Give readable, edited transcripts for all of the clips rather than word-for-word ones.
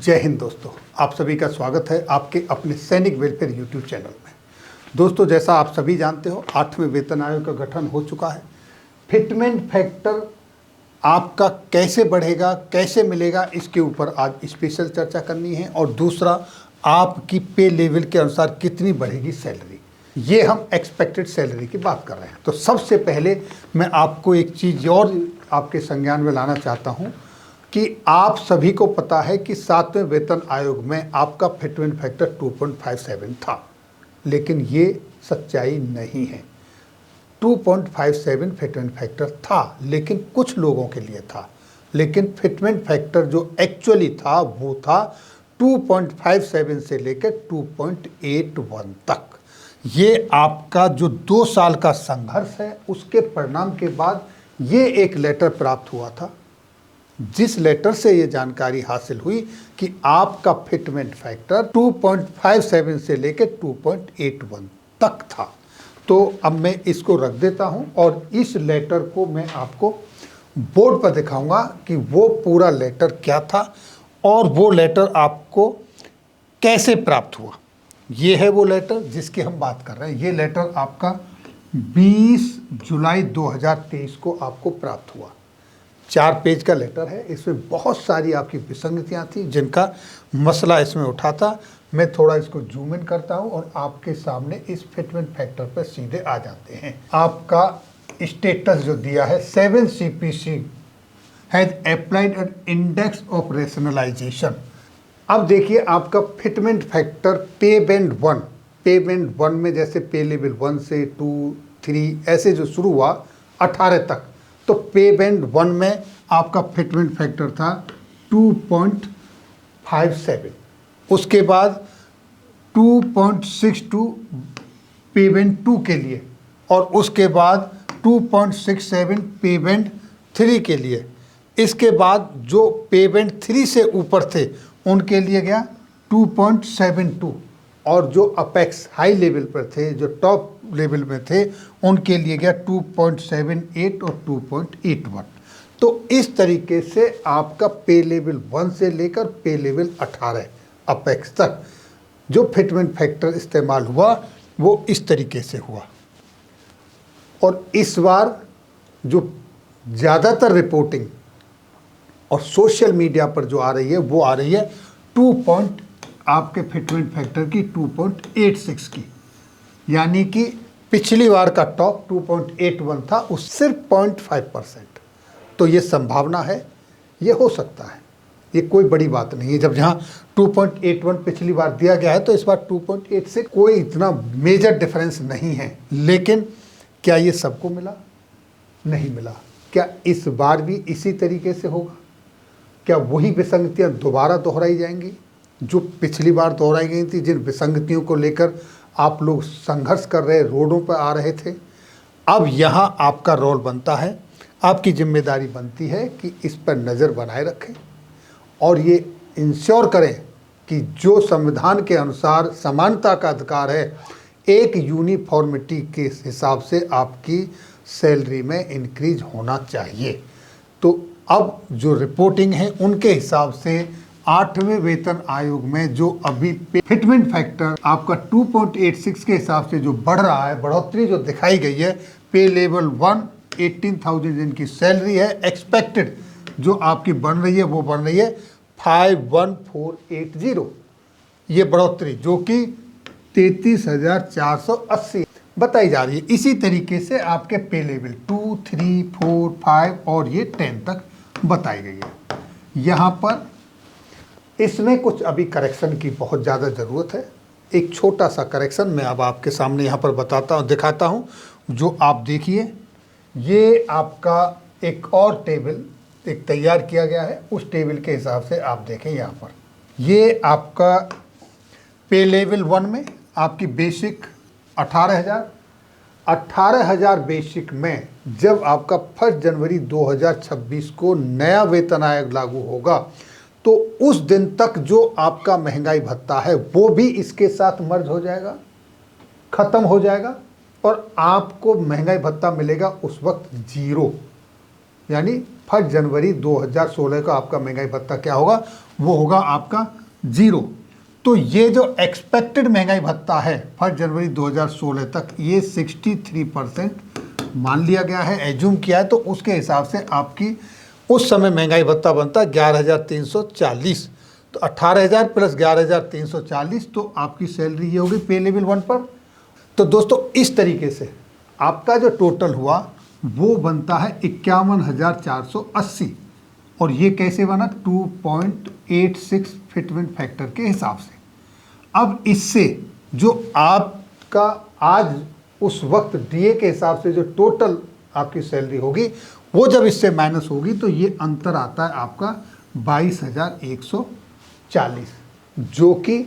जय हिंद दोस्तों, आप सभी का स्वागत है आपके अपने सैनिक वेलफेयर यूट्यूब चैनल में। दोस्तों, जैसा आप सभी जानते हो 8वें वेतन आयोग का गठन हो चुका है। फिटमेंट फैक्टर आपका कैसे बढ़ेगा, कैसे मिलेगा, इसके ऊपर आज स्पेशल चर्चा करनी है। और दूसरा, आपकी पे लेवल के अनुसार कितनी बढ़ेगी सैलरी, ये हम एक्सपेक्टेड सैलरी की बात कर रहे हैं। तो सबसे पहले मैं आपको एक चीज़ और आपके संज्ञान में लाना चाहता हूँ कि आप सभी को पता है कि 7वें वेतन आयोग में आपका फिटमेंट फैक्टर 2.57 था, लेकिन ये सच्चाई नहीं है। 2.57 फिटमेंट फैक्टर था, लेकिन कुछ लोगों के लिए था। लेकिन फिटमेंट फैक्टर जो एक्चुअली था वो था 2.57 से लेकर 2.81 तक। ये आपका जो 2 साल का संघर्ष है, उसके परिणाम के बाद ये एक लेटर प्राप्त हुआ था, जिस लेटर से ये जानकारी हासिल हुई कि आपका फिटमेंट फैक्टर 2.57 से लेकर 2.81 तक था। तो अब मैं इसको रख देता हूं और इस लेटर को मैं आपको बोर्ड पर दिखाऊंगा कि वो पूरा लेटर क्या था और वो लेटर आपको कैसे प्राप्त हुआ। ये है वो लेटर जिसकी हम बात कर रहे हैं। ये लेटर आपका 20 जुलाई 2023 को आपको प्राप्त हुआ। 4 पेज का लेटर है। इसमें बहुत सारी आपकी विसंगतियां थी जिनका मसला इसमें उठा था। मैं थोड़ा इसको जूम इन करता हूं और आपके सामने इस फिटमेंट फैक्टर पर सीधे आ जाते हैं। आपका स्टेटस जो दिया है, 7 CPC has applied an index of rationalisation. अब देखिए, आपका फिटमेंट फैक्टर पे बैंड 1 में, जैसे पे लेवल 1 से 2, 3 ऐसे जो शुरू हुआ 18 तक, तो पे बैंड 1 में आपका फिटमेंट फैक्टर था 2.57। उसके बाद 2.62 पे बैंड 2 के लिए, और उसके बाद 2.67 पे बैंड 3 के लिए। इसके बाद जो पे बैंड 3 से ऊपर थे उनके लिए गया 2.72, और जो अपेक्स हाई लेवल पर थे, जो टॉप लेवल में थे, उनके लिए गया 2.78 और 2.81। तो इस तरीके से आपका पे लेवल 1 से लेकर पे लेवल 18 अपेक्स तक जो फिटमेंट फैक्टर इस्तेमाल हुआ वो इस तरीके से हुआ। और इस बार जो ज़्यादातर रिपोर्टिंग और सोशल मीडिया पर जो आ रही है वो आ रही है आपके फिटमेंट फैक्टर की 2.86 की, यानी कि पिछली बार का टॉप 2.81 था, उस सिर्फ 0.5%। तो ये संभावना है, ये हो सकता है, ये कोई बड़ी बात नहीं है। जब जहाँ 2.81 पिछली बार दिया गया है तो इस बार 2.86 कोई इतना मेजर डिफरेंस नहीं है। लेकिन क्या ये सबको मिला? नहीं मिला। क्या इस बार भी इसी तरीके से होगा? क्या वही विसंगतियाँ दोबारा दोहराई जाएंगी जो पिछली बार दोहराई गई थी, जिन विसंगतियों को लेकर आप लोग संघर्ष कर रहे, रोडों पर आ रहे थे? अब यहाँ आपका रोल बनता है, आपकी जिम्मेदारी बनती है कि इस पर नज़र बनाए रखें और ये इंश्योर करें कि जो संविधान के अनुसार समानता का अधिकार है, एक यूनिफॉर्मिटी के हिसाब से आपकी सैलरी में इंक्रीज होना चाहिए। तो अब जो रिपोर्टिंग है उनके हिसाब से 8वें वेतन आयोग में जो अभी फिटमेंट फैक्टर आपका 2.86 के हिसाब से जो बढ़ रहा है, बढ़ोतरी जो दिखाई गई है, पे लेवल 1 18,000 जिनकी सैलरी है, एक्सपेक्टेड जो आपकी बन रही है वो बन रही है 51480। ये बढ़ोतरी जो कि 33,480 बताई जा रही है। इसी तरीके से आपके पे लेवल 2, 3, 4, 5 और ये 10 तक बताई गई है। यहाँ पर इसमें कुछ अभी करेक्शन की बहुत ज़्यादा ज़रूरत है। एक छोटा सा करेक्शन मैं अब आपके सामने यहाँ पर बताता हूँ, दिखाता हूँ, जो आप देखिए। ये आपका एक और टेबल एक तैयार किया गया है, उस टेबल के हिसाब से आप देखें। यहाँ पर ये आपका पे लेवल 1 में आपकी बेसिक 18,000 बेसिक में जब आपका 1 जनवरी 2026 को नया वेतन आयोग लागू होगा तो उस दिन तक जो आपका महंगाई भत्ता है वो भी इसके साथ मर्ज हो जाएगा, ख़त्म हो जाएगा, और आपको महंगाई भत्ता मिलेगा उस वक्त 0, यानी 1 जनवरी 2016 का आपका महंगाई भत्ता क्या होगा, वो होगा आपका 0। तो ये जो एक्सपेक्टेड महंगाई भत्ता है 1 जनवरी 2016 तक, ये 63% मान लिया गया है, एज्यूम किया है। तो उसके हिसाब से आपकी उस समय महंगाई भत्ता बनता 11,340। तो 18,000 प्लस 11,340, तो आपकी सैलरी ये होगी पे लेवल 1 पर। तो दोस्तों इस तरीके से आपका जो टोटल हुआ वो बनता है 51,480। और ये कैसे बना, 2.86 फिटमेंट फैक्टर के हिसाब से। अब इससे जो आपका आज उस वक्त डीए के हिसाब से जो टोटल आपकी सैलरी होगी, वो जब इससे माइनस होगी तो ये अंतर आता है आपका 22,140, जो कि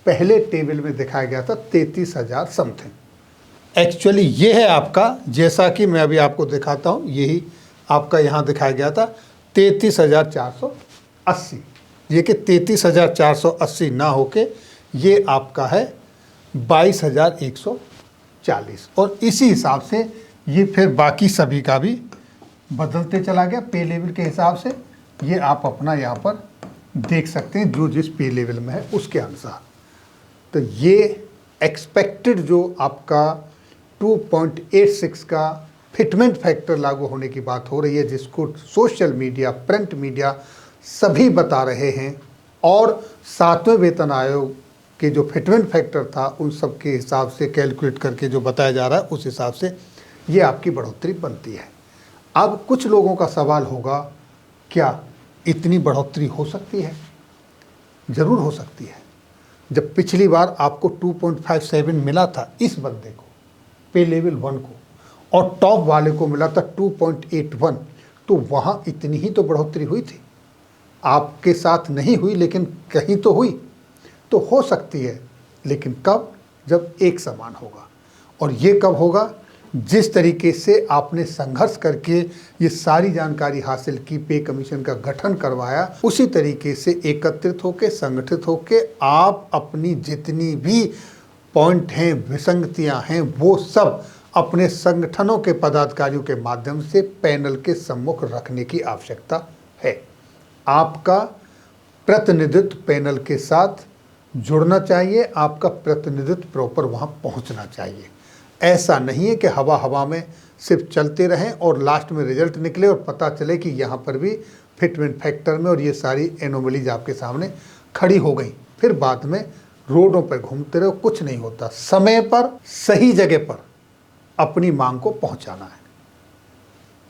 पहले टेबल में दिखाया गया था 33,000 समथिंग। एक्चुअली ये है आपका, जैसा कि मैं अभी आपको दिखाता हूँ, यही आपका यहाँ दिखाया गया था 33,480। ये कि 33,480 ना होके ये आपका है 22,140। और इसी हिसाब से ये फिर बाकी सभी का भी बदलते चला गया पे लेवल के हिसाब से। ये आप अपना यहाँ पर देख सकते हैं, जो जिस पे लेवल में है उसके अनुसार। तो ये एक्सपेक्टेड जो आपका 2.86 का फिटमेंट फैक्टर लागू होने की बात हो रही है, जिसको सोशल मीडिया, प्रिंट मीडिया सभी बता रहे हैं, और 7वें वेतन आयोग के जो फिटमेंट फैक्टर था उन सब के हिसाब से कैलकुलेट करके जो बताया जा रहा है, उस हिसाब से ये आपकी बढ़ोतरी बनती है। अब कुछ लोगों का सवाल होगा, क्या इतनी बढ़ोतरी हो सकती है? ज़रूर हो सकती है। जब पिछली बार आपको 2.57 मिला था इस बंदे को, पे लेवल 1 को, और टॉप वाले को मिला था 2.81, तो वहाँ इतनी ही तो बढ़ोतरी हुई थी। आपके साथ नहीं हुई, लेकिन कहीं तो हुई। तो हो सकती है, लेकिन कब? जब एक समान होगा। और ये कब होगा? जिस तरीके से आपने संघर्ष करके ये सारी जानकारी हासिल की, पे कमीशन का गठन करवाया, उसी तरीके से एकत्रित होके, संगठित होके आप अपनी जितनी भी पॉइंट हैं, विसंगतियां हैं, वो सब अपने संगठनों के पदाधिकारियों के माध्यम से पैनल के सम्मुख रखने की आवश्यकता है। आपका प्रतिनिधित्व पैनल के साथ जुड़ना चाहिए, आपका प्रतिनिधित्व प्रॉपर वहाँ पहुँचना चाहिए। ऐसा नहीं है कि हवा हवा में सिर्फ चलते रहें और लास्ट में रिजल्ट निकले और पता चले कि यहाँ पर भी फिटमेंट फैक्टर में और ये सारी एनोमलीज आपके सामने खड़ी हो गई। फिर बाद में रोडों पर घूमते रहो, कुछ नहीं होता। समय पर सही जगह पर अपनी मांग को पहुँचाना है।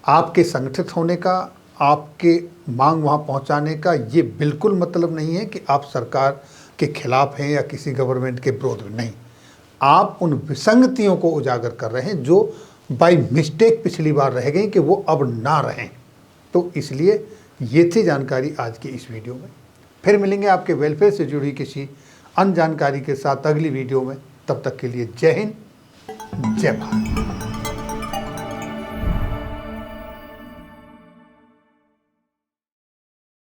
आपके संगठित होने का, आपके मांग वहाँ पहुँचाने का ये बिल्कुल मतलब नहीं है कि आप सरकार के खिलाफ हैं या किसी गवर्नमेंट के विरोध में। नहीं, आप उन विसंगतियों को उजागर कर रहे हैं जो बाय मिस्टेक पिछली बार रह गई, कि वो अब ना रहें। तो इसलिए ये थी जानकारी आज की इस वीडियो में। फिर मिलेंगे आपके वेलफेयर से जुड़ी किसी अन्य जानकारी के साथ अगली वीडियो में। तब तक के लिए जय हिंद, जय भारत।